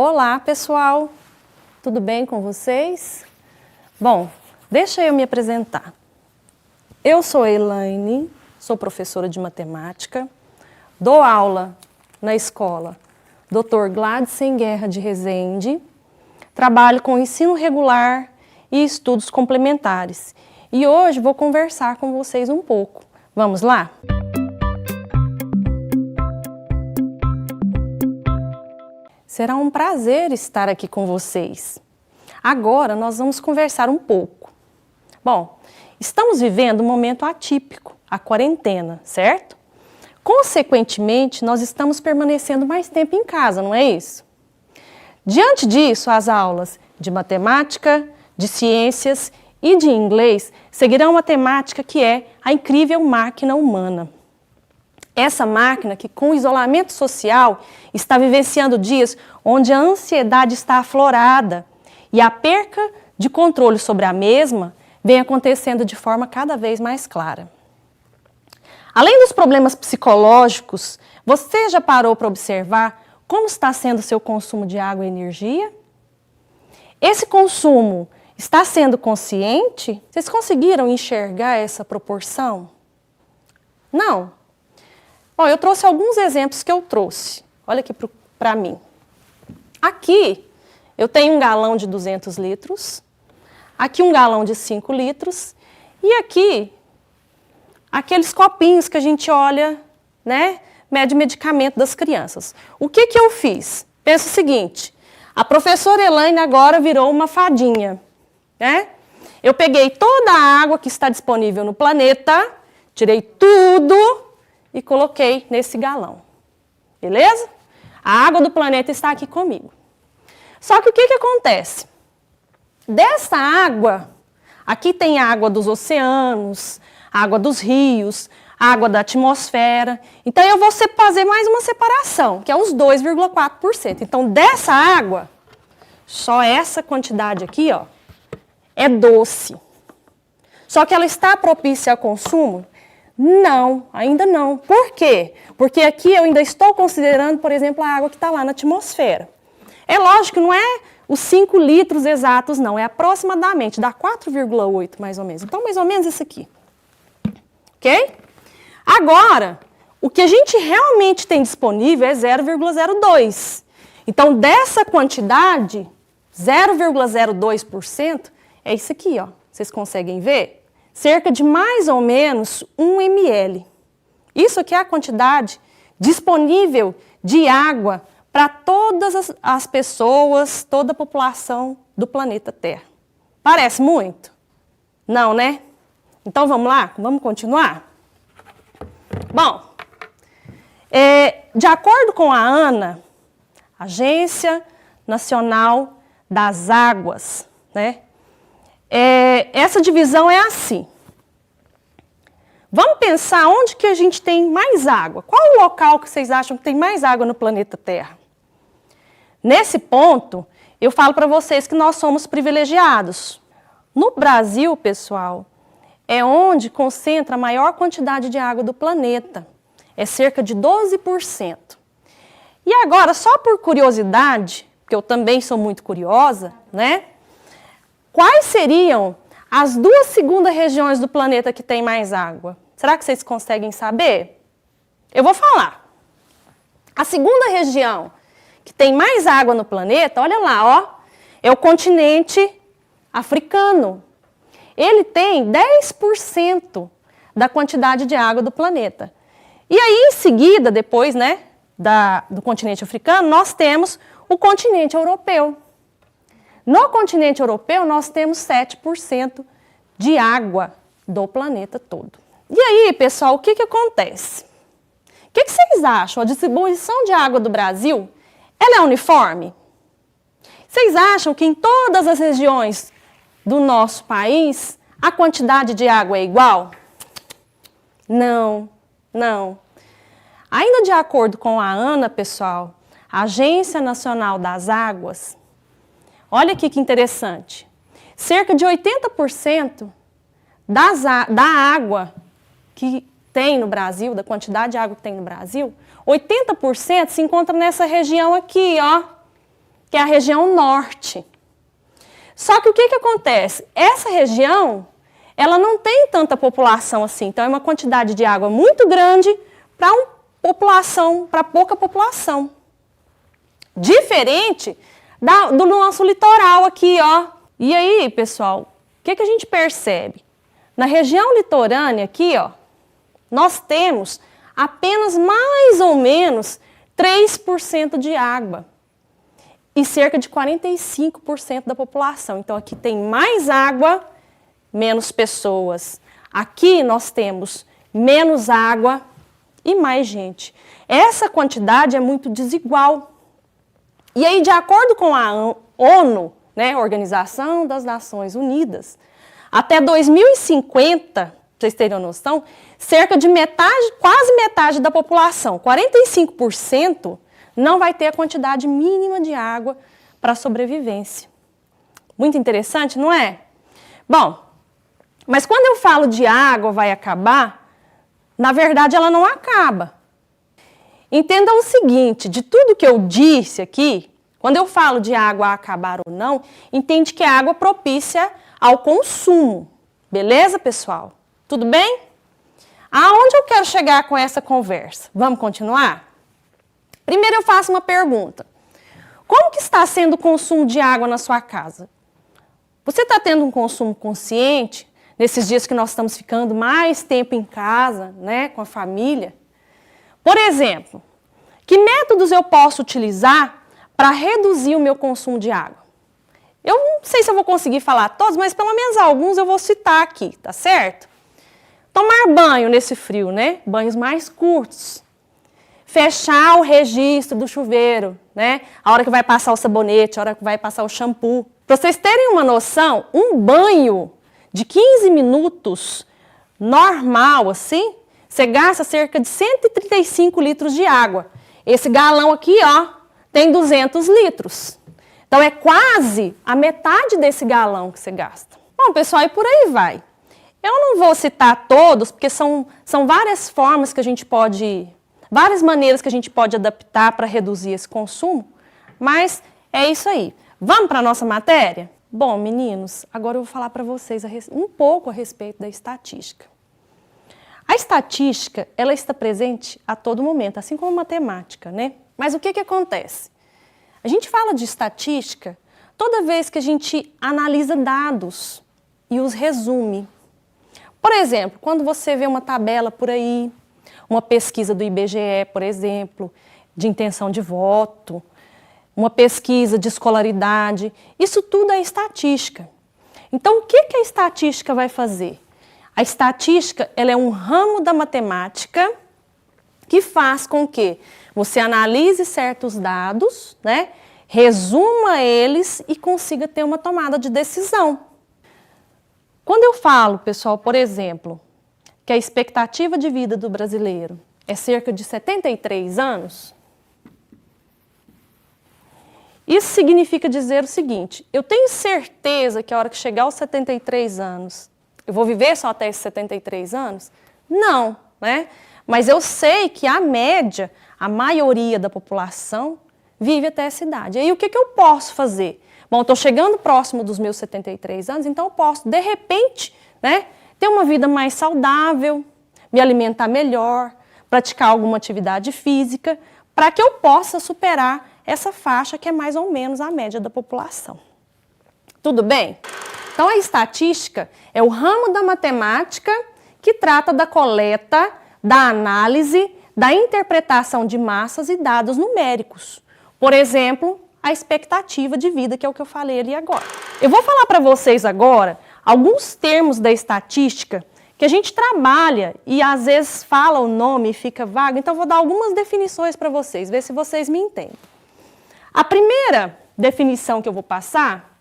Olá, pessoal! Tudo bem com vocês? Bom, deixa eu me apresentar. Eu sou a Elaine, sou professora de matemática, dou aula na escola Dr. Gladsen Guerra de Rezende, trabalho com ensino regular e estudos complementares. E hoje vou conversar com vocês um pouco. Vamos lá? Será um prazer estar aqui com vocês. Agora nós vamos conversar um pouco. Bom, estamos vivendo um momento atípico, a quarentena, certo? Consequentemente, nós estamos permanecendo mais tempo em casa, não é isso? Diante disso, as aulas de matemática, de ciências e de inglês seguirão uma temática que é a incrível máquina humana. Essa máquina que, com o isolamento social, está vivenciando dias onde a ansiedade está aflorada e a perca de controle sobre a mesma vem acontecendo de forma cada vez mais clara. Além dos problemas psicológicos, você já parou para observar como está sendo o seu consumo de água e energia? Esse consumo está sendo consciente? Vocês conseguiram enxergar essa proporção? Não. Bom, eu trouxe alguns exemplos que eu trouxe. Olha aqui para mim. Aqui eu tenho um galão de 200 litros, aqui um galão de 5 litros e aqui aqueles copinhos que a gente olha, né, mede medicamento das crianças. O que eu fiz? Pensa o seguinte, a professora Elaine agora virou uma fadinha, né? Eu peguei toda a água que está disponível no planeta, tirei tudo e coloquei nesse galão, beleza? A água do planeta está aqui comigo. Só que o que acontece? Dessa água, aqui tem a água dos oceanos, água dos rios, água da atmosfera. Então eu vou fazer mais uma separação, que é uns 2,4%. Então dessa água, só essa quantidade aqui, ó, é doce. Só que ela está propícia ao consumo? Não, ainda não. Por quê? Porque aqui eu ainda estou considerando, por exemplo, a água que está lá na atmosfera. É lógico, não é os 5 litros exatos, não. É aproximadamente, dá 4,8 mais ou menos. Então, mais ou menos isso aqui. Ok? Agora, o que a gente realmente tem disponível é 0,02. Então, dessa quantidade, 0,02% é isso aqui, ó. Vocês conseguem ver? Cerca de mais ou menos 1 ml. Isso aqui é a quantidade disponível de água para todas as pessoas, toda a população do planeta Terra. Parece muito? Não, né? Então vamos lá? Vamos continuar? Bom, de acordo com a ANA, Agência Nacional das Águas, né? Essa divisão é assim. Vamos pensar onde que a gente tem mais água. Qual o local que vocês acham que tem mais água no planeta Terra? Nesse ponto, eu falo para vocês que nós somos privilegiados. No Brasil, pessoal, é onde concentra a maior quantidade de água do planeta. É cerca de 12%. E agora, só por curiosidade, porque eu também sou muito curiosa, né? Quais seriam as 2 segundas regiões do planeta que tem mais água? Será que vocês conseguem saber? Eu vou falar. A segunda região que tem mais água no planeta, olha lá, ó, é o continente africano. Ele tem 10% da quantidade de água do planeta. E aí, em seguida, depois, né, do continente africano, nós temos o continente europeu. No continente europeu, nós temos 7% de água do planeta todo. E aí, pessoal, o que acontece? O que vocês acham? A distribuição de água do Brasil, ela é uniforme? Vocês acham que em todas as regiões do nosso país, a quantidade de água é igual? Não, não. Ainda de acordo com a ANA, pessoal, a Agência Nacional das Águas, olha aqui que interessante. Cerca de 80% da água que tem no Brasil, da quantidade de água que tem no Brasil, 80% se encontra nessa região aqui, ó, que é a região norte. Só que o que acontece? Essa região, ela não tem tanta população assim, então é uma quantidade de água muito grande para pouca população. Diferente do nosso litoral aqui, ó. E aí, pessoal, o que a gente percebe? Na região litorânea aqui, ó, nós temos apenas mais ou menos 3% de água e cerca de 45% da população. Então, aqui tem mais água, menos pessoas. Aqui nós temos menos água e mais gente. Essa quantidade é muito desigual. E aí, de acordo com a ONU, né, Organização das Nações Unidas, até 2050, para vocês terem uma noção, cerca de metade, quase metade da população, 45%, não vai ter a quantidade mínima de água para sobrevivência. Muito interessante, não é? Bom, mas quando eu falo de água vai acabar, na verdade ela não acaba. Entendam o seguinte, de tudo que eu disse aqui, quando eu falo de água acabar ou não, entende que é água propícia ao consumo. Beleza, pessoal? Tudo bem? Aonde eu quero chegar com essa conversa? Vamos continuar? Primeiro eu faço uma pergunta. Como que está sendo o consumo de água na sua casa? Você está tendo um consumo consciente, nesses dias que nós estamos ficando mais tempo em casa, né, com a família? Por exemplo, que métodos eu posso utilizar para reduzir o meu consumo de água? Eu não sei se eu vou conseguir falar todos, mas pelo menos alguns eu vou citar aqui, tá certo? Tomar banho nesse frio, né? Banhos mais curtos. Fechar o registro do chuveiro, né? A hora que vai passar o sabonete, a hora que vai passar o shampoo. Para vocês terem uma noção, um banho de 15 minutos, normal assim, você gasta cerca de 135 litros de água. Esse galão aqui, ó, tem 200 litros. Então, é quase a metade desse galão que você gasta. Bom, pessoal, e por aí vai. Eu não vou citar todos, porque são várias formas que a gente pode, várias maneiras que a gente pode adaptar para reduzir esse consumo, mas é isso aí. Vamos para a nossa matéria? Bom, meninos, agora eu vou falar para vocês um pouco a respeito da estatística. A estatística, ela está presente a todo momento, assim como a matemática, né? Mas o que acontece? A gente fala de estatística toda vez que a gente analisa dados e os resume. Por exemplo, quando você vê uma tabela por aí, uma pesquisa do IBGE, por exemplo, de intenção de voto, uma pesquisa de escolaridade, isso tudo é estatística. Então, o que a estatística vai fazer? A estatística, ela é um ramo da matemática que faz com que você analise certos dados, né, resuma eles e consiga ter uma tomada de decisão. Quando eu falo, pessoal, por exemplo, que a expectativa de vida do brasileiro é cerca de 73 anos, isso significa dizer o seguinte: eu tenho certeza que a hora que chegar aos 73 anos, eu vou viver só até esses 73 anos? Não, né? Mas eu sei que a média, a maioria da população vive até essa idade. E aí o que eu posso fazer? Bom, estou chegando próximo dos meus 73 anos, então eu posso, de repente, né, ter uma vida mais saudável, me alimentar melhor, praticar alguma atividade física, para que eu possa superar essa faixa que é mais ou menos a média da população. Tudo bem? Então, a estatística é o ramo da matemática que trata da coleta, da análise, da interpretação de massas e dados numéricos. Por exemplo, a expectativa de vida, que é o que eu falei ali agora. Eu vou falar para vocês agora alguns termos da estatística que a gente trabalha e às vezes fala o nome e fica vago, então eu vou dar algumas definições para vocês, ver se vocês me entendem. A primeira definição que eu vou passar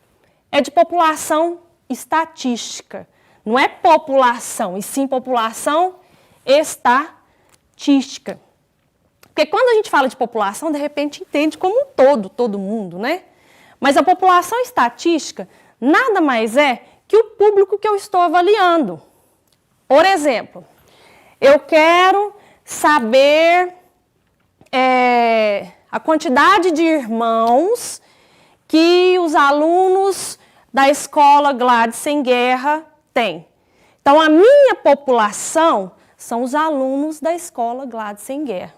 é de população estatística. Não é população, e sim população estatística. Porque quando a gente fala de população, de repente entende como um todo mundo, né? Mas a população estatística nada mais é que o público que eu estou avaliando. Por exemplo, eu quero saber a quantidade de irmãos que os alunos da escola Gladys Sem Guerra têm. Então, a minha população são os alunos da escola Gladys Sem Guerra.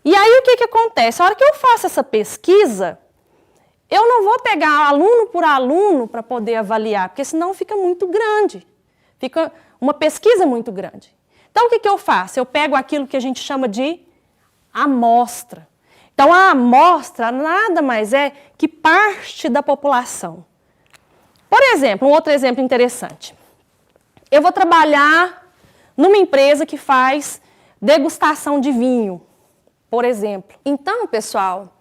E aí, o que acontece? A hora que eu faço essa pesquisa, eu não vou pegar aluno por aluno para poder avaliar, porque senão fica muito grande. Fica uma pesquisa muito grande. Então, o que eu faço? Eu pego aquilo que a gente chama de amostra. Então, a amostra nada mais é que parte da população. Por exemplo, um outro exemplo interessante. Eu vou trabalhar numa empresa que faz degustação de vinho, por exemplo. Então, pessoal,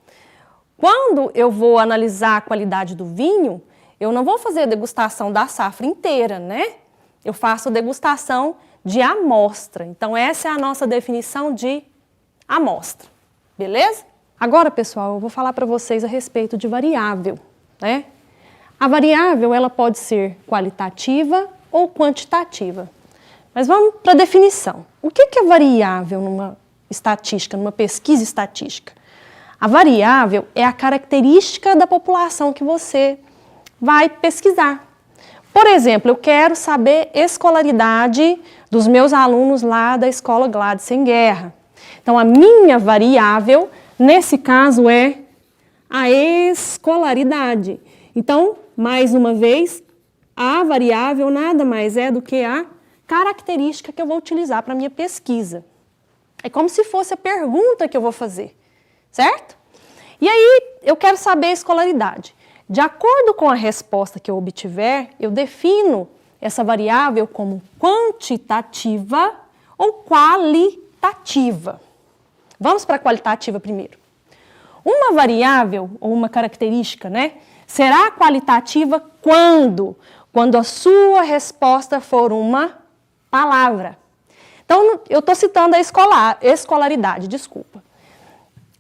quando eu vou analisar a qualidade do vinho, eu não vou fazer a degustação da safra inteira, né? Eu faço a degustação de amostra. Então, essa é a nossa definição de amostra, beleza? Agora, pessoal, eu vou falar para vocês a respeito de variável, né? A variável, ela pode ser qualitativa ou quantitativa. Mas vamos para a definição. O que é variável numa estatística, numa pesquisa estatística? A variável é a característica da população que você vai pesquisar. Por exemplo, eu quero saber escolaridade dos meus alunos lá da escola Gladys Sem Guerra. Então, a minha variável, nesse caso, é a escolaridade. Então, mais uma vez, a variável nada mais é do que a característica que eu vou utilizar para a minha pesquisa. É como se fosse a pergunta que eu vou fazer, certo? E aí, eu quero saber a escolaridade. De acordo com a resposta que eu obtiver, eu defino essa variável como quantitativa ou qualitativa. Vamos para a qualitativa primeiro. Uma variável ou uma característica, né, será qualitativa quando? Quando a sua resposta for uma palavra. Então, eu estou citando a escolaridade, desculpa.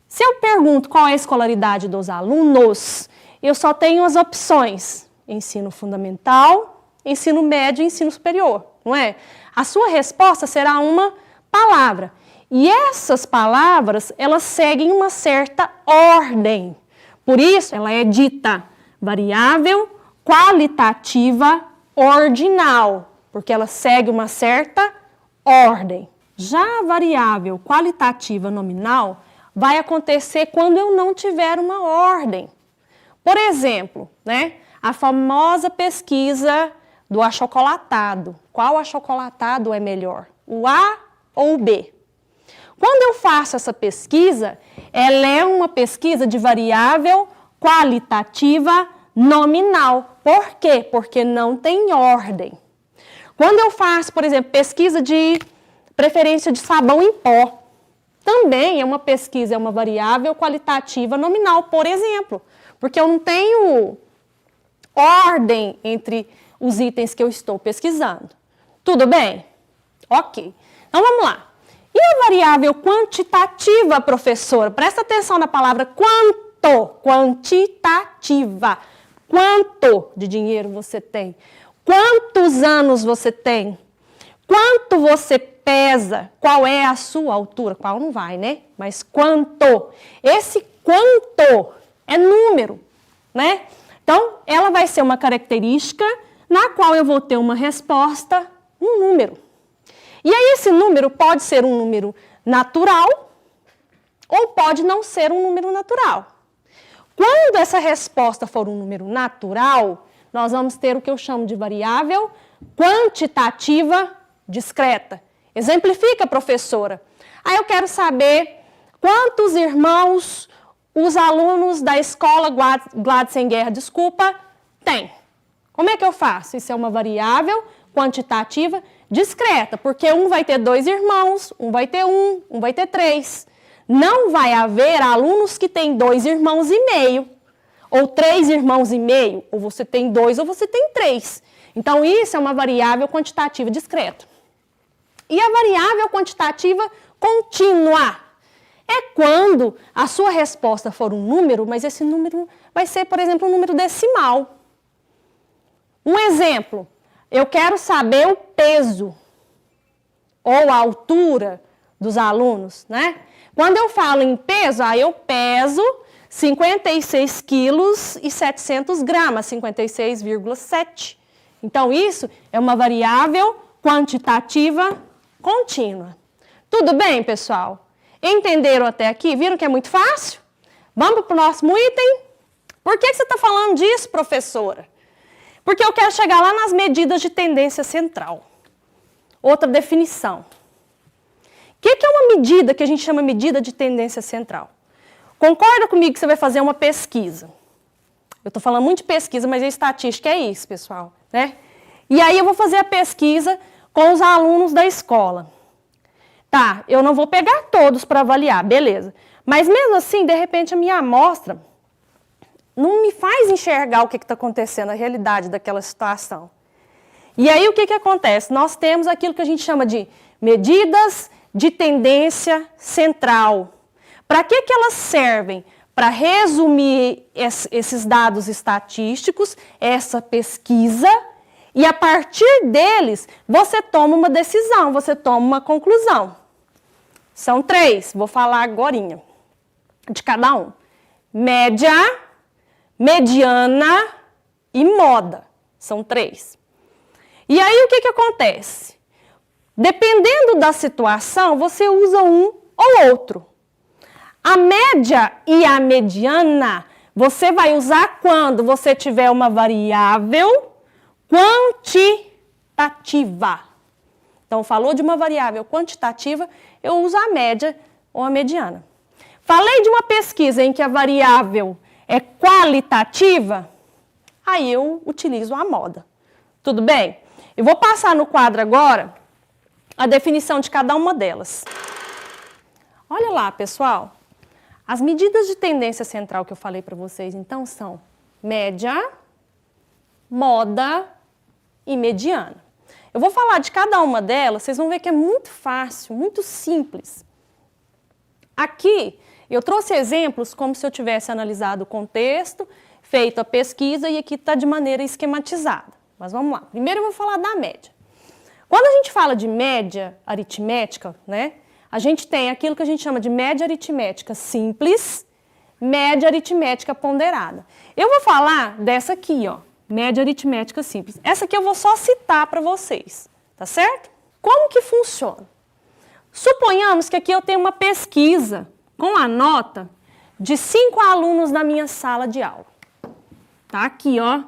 Se eu pergunto qual é a escolaridade dos alunos, eu só tenho as opções: ensino fundamental, ensino médio e ensino superior, não é? A sua resposta será uma palavra. E essas palavras, elas seguem uma certa ordem. Por isso, ela é dita variável qualitativa ordinal, porque ela segue uma certa ordem. Já a variável qualitativa nominal vai acontecer quando eu não tiver uma ordem. Por exemplo, né, a famosa pesquisa do achocolatado. Qual achocolatado é melhor? O A ou o B? Quando eu faço essa pesquisa, ela é uma pesquisa de variável qualitativa nominal. Por quê? Porque não tem ordem. Quando eu faço, por exemplo, pesquisa de preferência de sabão em pó, também é uma pesquisa, é uma variável qualitativa nominal, por exemplo, porque eu não tenho ordem entre os itens que eu estou pesquisando. Tudo bem? Ok. Então, vamos lá. E a variável quantitativa, professora? Presta atenção na palavra quanto. Quantitativa. Quanto de dinheiro você tem? Quantos anos você tem? Quanto você pesa? Qual é a sua altura? Qual não vai, né? Mas quanto? Esse quanto é número, né? Então, ela vai ser uma característica na qual eu vou ter uma resposta, um número. E aí esse número pode ser um número natural ou pode não ser um número natural. Quando essa resposta for um número natural, nós vamos ter o que eu chamo de variável quantitativa discreta. Exemplifica, professora. Aí eu quero saber quantos irmãos os alunos da escola Gladys Sem Guerra, têm. Como é que eu faço? Isso é uma variável quantitativa discreta, porque um vai ter 2 irmãos, um vai ter 1, um vai ter 3. Não vai haver alunos que têm 2 irmãos e meio, ou 3 irmãos e meio, ou você tem 2 ou você tem 3. Então, isso é uma variável quantitativa discreta. E a variável quantitativa contínua é quando a sua resposta for um número, mas esse número vai ser, por exemplo, um número decimal. Um exemplo, eu quero saber o peso ou a altura dos alunos, né? Quando eu falo em peso, aí eu peso 56 quilos e 700 gramas, 56,7. Então, isso é uma variável quantitativa contínua. Tudo bem, pessoal? Entenderam até aqui? Viram que é muito fácil? Vamos para o próximo item? Por que você está falando disso, professora? Porque eu quero chegar lá nas medidas de tendência central. Outra definição. O que é uma medida que a gente chama medida de tendência central? Concorda comigo que você vai fazer uma pesquisa? Eu estou falando muito de pesquisa, mas a estatística é isso, pessoal, né? E aí eu vou fazer a pesquisa com os alunos da escola. Tá, eu não vou pegar todos para avaliar, beleza. Mas mesmo assim, de repente, a minha amostra não me faz enxergar o que está acontecendo, a realidade daquela situação. E aí o que acontece? Nós temos aquilo que a gente chama de medidas de tendência central. Para que elas servem? Para resumir esses dados estatísticos, essa pesquisa, e a partir deles você toma uma decisão, você toma uma conclusão. São 3, vou falar agorinha de cada um. Média, mediana e moda. São 3. E aí o que acontece? Dependendo da situação, você usa um ou outro. A média e a mediana, você vai usar quando você tiver uma variável quantitativa. Então, falou de uma variável quantitativa, eu uso a média ou a mediana. Falei de uma pesquisa em que a variável é qualitativa, aí eu utilizo a moda. Tudo bem? Eu vou passar no quadro agora a definição de cada uma delas. Olha lá, pessoal. As medidas de tendência central que eu falei para vocês, então, são média, moda e mediana. Eu vou falar de cada uma delas, vocês vão ver que é muito fácil, muito simples. Aqui, eu trouxe exemplos como se eu tivesse analisado o contexto, feito a pesquisa e aqui está de maneira esquematizada. Mas vamos lá. Primeiro eu vou falar da média. Quando a gente fala de média aritmética, né, a gente tem aquilo que a gente chama de média aritmética simples, média aritmética ponderada. Eu vou falar dessa aqui, ó, média aritmética simples. Essa aqui eu vou só citar para vocês, tá certo? Como que funciona? Suponhamos que aqui eu tenho uma pesquisa com a nota de 5 alunos na minha sala de aula. Tá aqui, ó.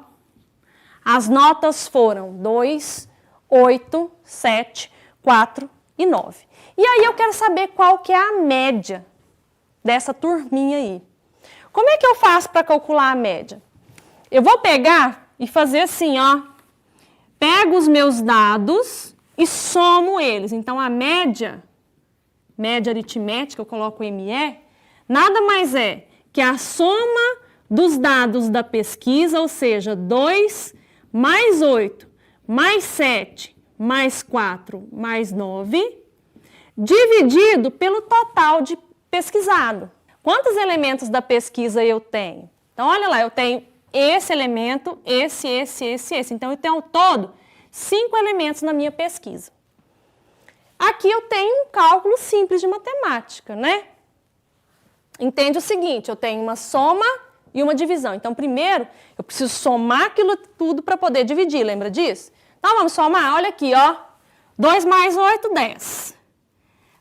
As notas foram 2, 8, 7, 4 e 9. E aí eu quero saber qual que é a média dessa turminha aí. Como é que eu faço para calcular a média? Eu vou pegar e fazer assim, ó. Pego os meus dados e somo eles. Então, a média aritmética, eu coloco ME, nada mais é que a soma dos dados da pesquisa, ou seja, 2 mais 8, mais 7, mais 4, mais 9, dividido pelo total de pesquisado. Quantos elementos da pesquisa eu tenho? Então, olha lá, eu tenho esse elemento, esse. Então, eu tenho ao todo 5 elementos na minha pesquisa. Aqui eu tenho um cálculo simples de matemática, né? Entende o seguinte, eu tenho uma soma e uma divisão. Então, primeiro, eu preciso somar aquilo tudo para poder dividir, lembra disso? Então, vamos somar, olha aqui, ó. 2 mais 8, 10.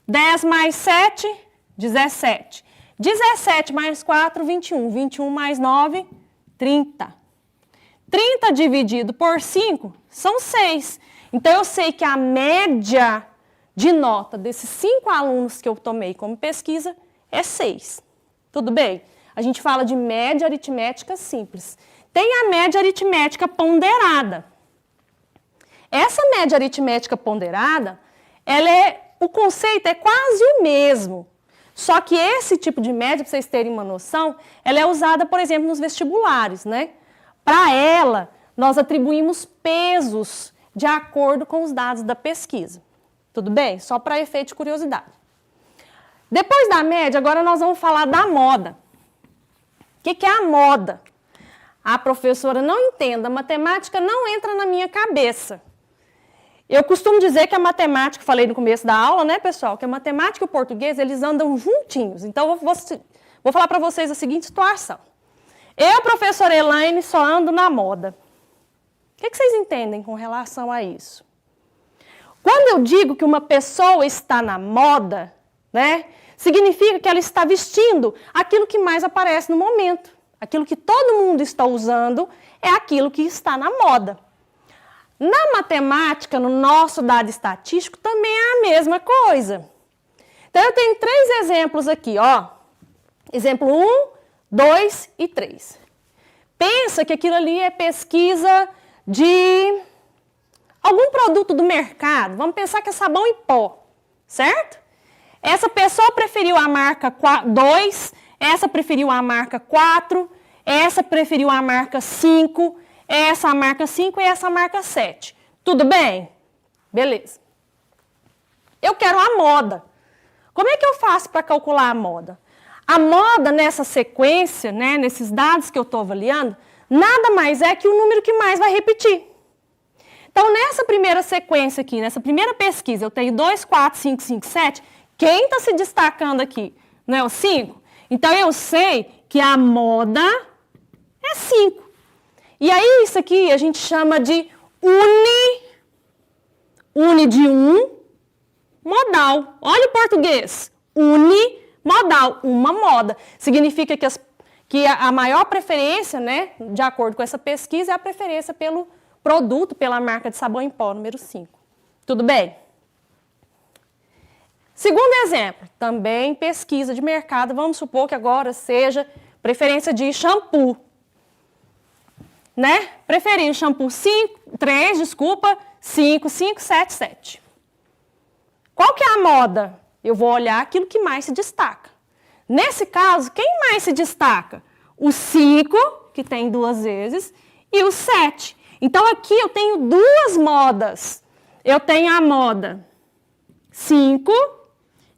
10 mais 7, 17. 17 mais 4, 21. 21 mais 9, 30. 30 dividido por 5 são 6. Então, eu sei que a média de nota desses 5 alunos que eu tomei como pesquisa é 6. Tudo bem? A gente fala de média aritmética simples. Tem a média aritmética ponderada. Essa média aritmética ponderada, o conceito é quase o mesmo. Só que esse tipo de média, para vocês terem uma noção, ela é usada, por exemplo, nos vestibulares, né? Para ela, nós atribuímos pesos de acordo com os dados da pesquisa. Tudo bem? Só para efeito de curiosidade. Depois da média, agora nós vamos falar da moda. O que é a moda? A professora, não entenda, a matemática não entra na minha cabeça. Eu costumo dizer que a matemática, falei no começo da aula, né, pessoal, que a matemática e o português, eles andam juntinhos. Então, Vou falar para vocês a seguinte situação. Eu, professora Elaine, só ando na moda. O que vocês entendem com relação a isso? Quando eu digo que uma pessoa está na moda, né, significa que ela está vestindo aquilo que mais aparece no momento. Aquilo que todo mundo está usando é aquilo que está na moda. Na matemática, no nosso dado estatístico, também é a mesma coisa. Então, eu tenho 3 exemplos aqui, ó. Exemplo 1, 2 e 3. Pensa que aquilo ali é pesquisa de algum produto do mercado. Vamos pensar que é sabão em pó, certo? Essa pessoa preferiu a marca 2, essa preferiu a marca 4, essa preferiu a marca 5, essa a marca 5 e essa a marca 7. Tudo bem? Beleza. Eu quero a moda. Como é que eu faço para calcular a moda? A moda nessa sequência, né, nesses dados que eu estou avaliando, nada mais é que o número que mais vai repetir. Então, nessa primeira sequência aqui, nessa primeira pesquisa, eu tenho 2, 4, 5, 5, 7. Quem está se destacando aqui? Não é o 5? Então, eu sei que a moda é 5. E aí, isso aqui a gente chama de uni de modal. Olha o português. Unimodal, uma moda. Significa que a maior preferência, né, de acordo com essa pesquisa, é a preferência pelo produto, pela marca de sabão em pó, número 5. Tudo bem? Segundo exemplo, também pesquisa de mercado. Vamos supor que agora seja preferência de shampoo. Né? Preferir shampoo 3, 5, 7, 7. Qual que é a moda? Eu vou olhar aquilo que mais se destaca. Nesse caso, quem mais se destaca? O 5, que tem 2 vezes, e o 7. Então, aqui eu tenho 2 modas. Eu tenho a moda 5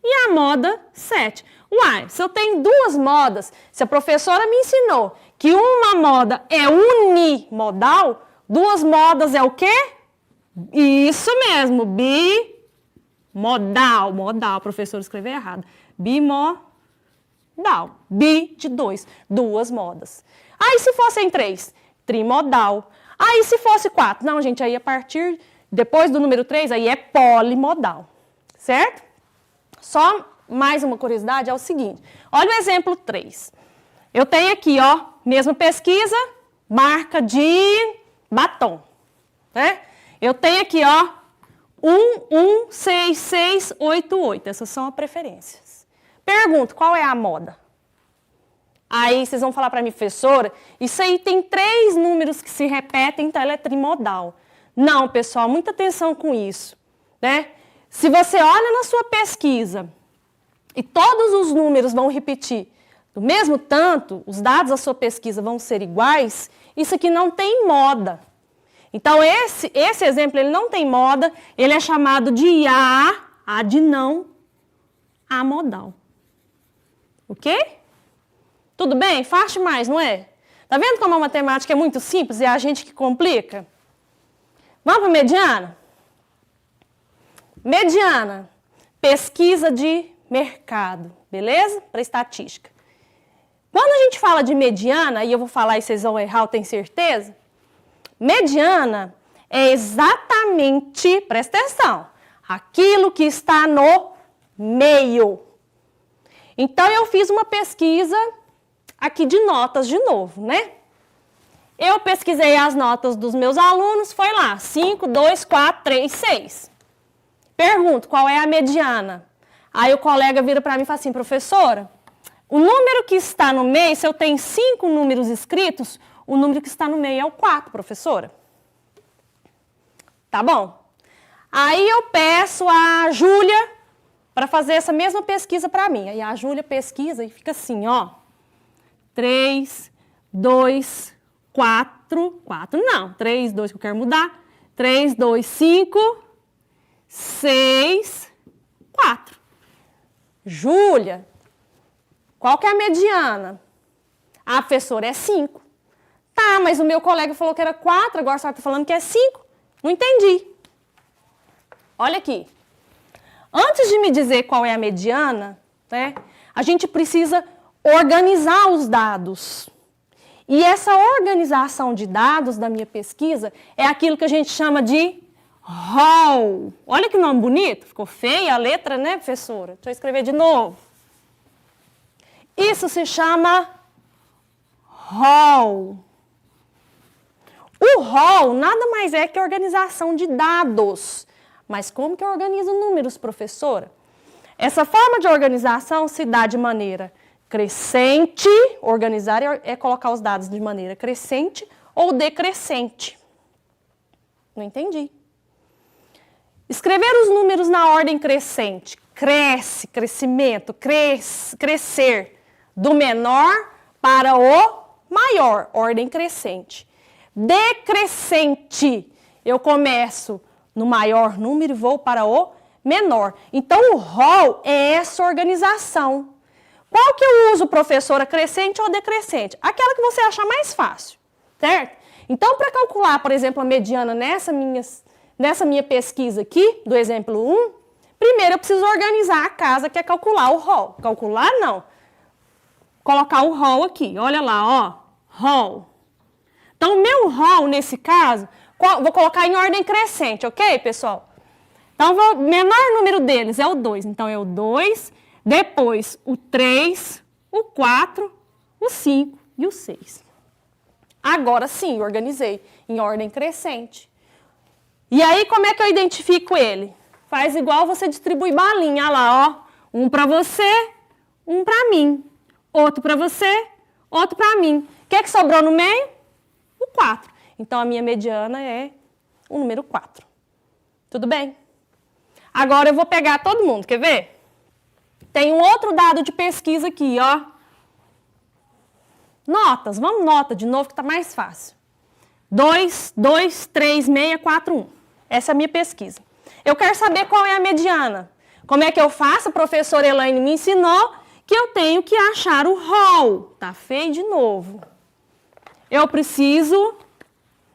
e a moda 7. Uai, se eu tenho 2 modas, se a professora me ensinou que uma moda é unimodal, 2 modas é o quê? Isso mesmo, bimodal. Modal, o professor escreveu errado. Bimodal. Bi de 2. 2 modas. Aí, se fossem 3? Trimodal. Aí, se fosse 4? Não, gente, aí a partir, depois do número 3, aí é polimodal. Certo? Só mais uma curiosidade é o seguinte. Olha o exemplo 3. Eu tenho aqui, ó, mesma pesquisa, marca de batom. Né? Eu tenho aqui, ó, 1, 6, 6, 8, 8. Essas são as preferências. Pergunto, qual é a moda? Aí vocês vão falar para mim, professora, isso aí tem 3 números que se repetem, então ela é trimodal. Não, pessoal, muita atenção com isso. Né? Se você olha na sua pesquisa e todos os números vão repetir do mesmo tanto, os dados da sua pesquisa vão ser iguais, isso aqui não tem moda. Então, esse exemplo, ele não tem moda, ele é chamado de A de não, amodal. Ok? Tudo bem? Fácil demais, não é? Tá vendo como a matemática é muito simples e é a gente que complica? Vamos para a mediana? Mediana, pesquisa de mercado, beleza? Para estatística. Quando a gente fala de mediana, e eu vou falar e vocês vão errar, eu tenho certeza, mediana é exatamente, presta atenção, aquilo que está no meio. Então, eu fiz uma pesquisa aqui de notas de novo, né? Eu pesquisei as notas dos meus alunos, foi lá, 5, 2, 4, 3, 6. Pergunto, qual é a mediana? Aí o colega vira para mim e fala assim, professora, o número que está no meio, se eu tenho 5 números escritos, o número que está no meio é o 4, professora. Tá bom. Aí eu peço a Júlia para fazer essa mesma pesquisa para mim. Aí a Júlia pesquisa e fica assim, ó. 3, 2, 4, 4 não, 3, 2 que eu quero mudar. 3, 2, 5, 6, 4. Júlia, qual que é a mediana? A professora é 5. Tá, mas o meu colega falou que era 4, agora a senhora está falando que é 5. Não entendi. Olha aqui. Antes de me dizer qual é a mediana, né, a gente precisa organizar os dados. E essa organização de dados da minha pesquisa é aquilo que a gente chama de rol. Olha que nome bonito, ficou feia a letra, né, professora? Deixa eu escrever de novo. Isso se chama rol. O rol nada mais é que organização de dados. Mas como que eu organizo números, professora? Essa forma de organização se dá de maneira crescente, organizar é colocar os dados de maneira crescente ou decrescente. Não entendi. Escrever os números na ordem crescente. Cresce, crescimento, crescer. Do menor para o maior, ordem crescente. Decrescente, eu começo no maior número e vou para o menor. Então, o rol é essa organização. Qual que eu uso, professora, crescente ou decrescente? Aquela que você achar mais fácil, certo? Então, para calcular, por exemplo, a mediana nessa minha pesquisa aqui, do exemplo 1, primeiro eu preciso organizar a casa, que é calcular o rol. Calcular, não. Colocar o rol aqui. Olha lá, ó. Rol. Então, o meu rol, nesse caso, vou colocar em ordem crescente, ok, pessoal? Então, o menor número deles é o 2. Então, é o 2, depois o 3, o 4, o 5 e o 6. Agora sim, organizei em ordem crescente. E aí, como é que eu identifico ele? Faz igual você distribui balinha, olha lá, ó. Um para você, um para mim. Outro para você, outro para mim. O que é que sobrou no meio? O 4. Então, a minha mediana é o número 4. Tudo bem? Agora, eu vou pegar todo mundo, quer ver? Tem um outro dado de pesquisa aqui, ó. Notas, vamos nota de novo que está mais fácil. 2, 2, 3, 6, 4, 1. Essa é a minha pesquisa. Eu quero saber qual é a mediana. Como é que eu faço? A professora Elaine me ensinou que eu tenho que achar o rol. Tá feio de novo. Eu preciso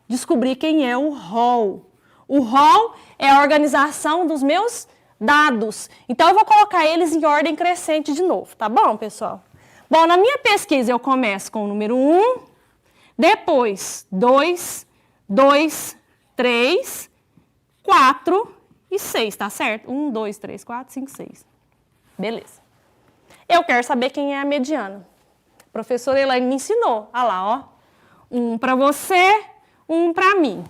descobrir quem é o rol. O rol é a organização dos meus dados. Então, eu vou colocar eles em ordem crescente de novo, tá bom, pessoal? Bom, na minha pesquisa, eu começo com o número 1, depois 2, 2, 3, 4 e 6, tá certo? 1, 2, 3, 4, 5, 6. Beleza. Eu quero saber quem é a mediana. A professora Elaine me ensinou. Olha lá, ó. 1 para você, 1 para mim.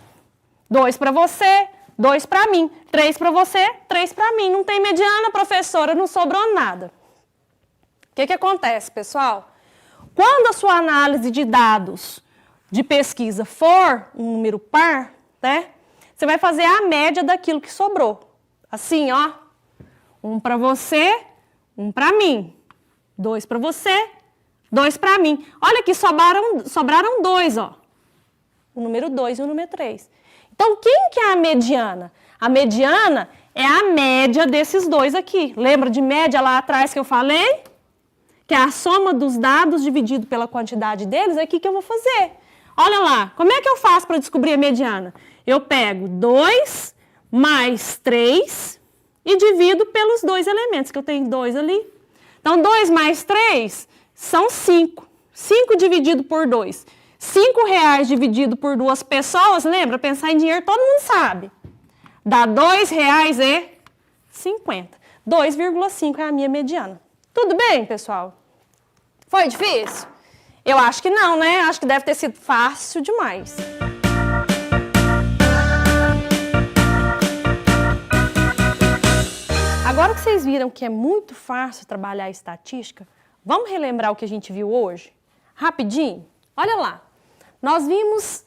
2 para você, 2 para mim. 3 para você, 3 para mim. Não tem mediana, professora, não sobrou nada. O que acontece, pessoal? Quando a sua análise de dados de pesquisa for um número par, né? Você vai fazer a média daquilo que sobrou. Assim, ó. 1 para você, 1 para mim. 2 para você, 2 para mim. Olha aqui, sobraram 2, ó. O número 2 e o número 3. Então, quem que é a mediana? A mediana é a média desses dois aqui. Lembra de média lá atrás que eu falei? Que é a soma dos dados dividido pela quantidade deles. É aqui que eu vou fazer. Olha lá, como é que eu faço para descobrir a mediana? Eu pego 2 mais 3 e divido pelos dois elementos, que eu tenho 2 ali. Então, 2 mais 3 são 5. 5 dividido por 2. R$5 dividido por 2 pessoas, lembra? Pensar em dinheiro todo mundo sabe. Dá R$2,50. 2,5 é a minha mediana. Tudo bem, pessoal? Foi difícil? Eu acho que não, né? Acho que deve ter sido fácil demais. Agora que vocês viram que é muito fácil trabalhar a estatística, vamos relembrar o que a gente viu hoje? Rapidinho? Olha lá. Nós vimos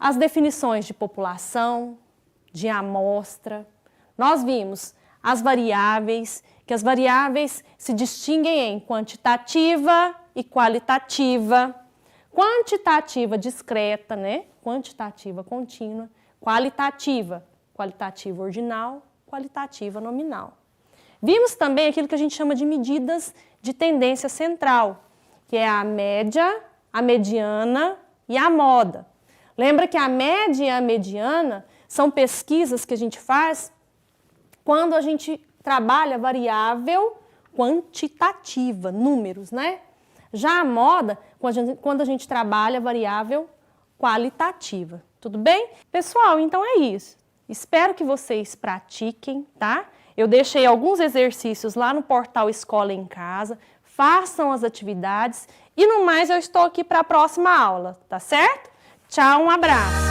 as definições de população, de amostra. Nós vimos as variáveis, que as variáveis se distinguem em quantitativa e qualitativa. Quantitativa discreta, né? Quantitativa contínua. Qualitativa, qualitativa ordinal, qualitativa nominal. Vimos também aquilo que a gente chama de medidas de tendência central, que é a média, a mediana e a moda. Lembra que a média e a mediana são pesquisas que a gente faz quando a gente trabalha variável quantitativa, números, né? Já a moda, quando a gente trabalha a variável qualitativa. Tudo bem? Pessoal, então é isso. Espero que vocês pratiquem, tá? Eu deixei alguns exercícios lá no portal Escola em Casa. Façam as atividades e no mais eu estou aqui para a próxima aula, tá certo? Tchau, um abraço!